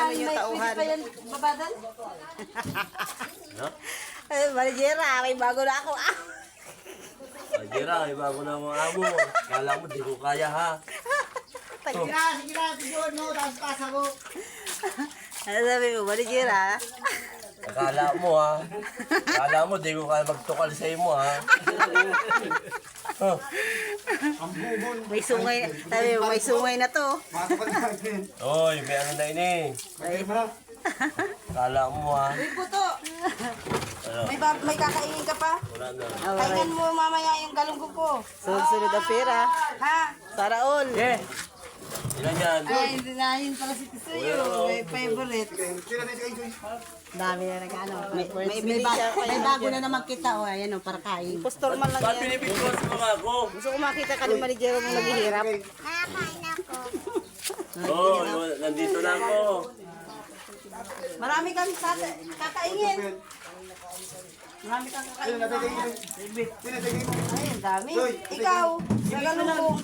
ano yung may tauhan. pwede pa yan babadal? No? Marijera, may bago na ako. Ah! Ay, Jera, may bago na mga amo. Kala mo, di ko kaya ha. Tagi- Sige na, tigyon mo, tapos pasa mo. Ano sabi mo, Marijera? Akala mo ha. Akala mo, di ko kaya magtukal sa imo ha. Oh. Ang bubon. May sungay, sabi mo, may sungay na to. Pasok ka natin. Oy, may ano na ini. Ay, marap. Akala mo ha. May puto. Ano? May kakainin ka pa? Wala na. Kaingan mo mamaya yung galunggong ko. Sunod-sunod ang pera. Ha? Sana all. Ilan yan? Ay, hindi na yun pala si Tisuyo. May favorite. Sino na ito? Dami na nag-ano. May bago na naman kita. O, ayan o, para kain. Impostor man lang Ba't yan. pinipigwas mo nga ako? Gusto ko makita ka ni Marijera mong naghihirap. Oh, nandito na ako. Marami kang kakainin. Marami kang Sino na kakainin. tigil? Sino na tigil mo? Ay, ang dami. Ikaw, sa galunggong.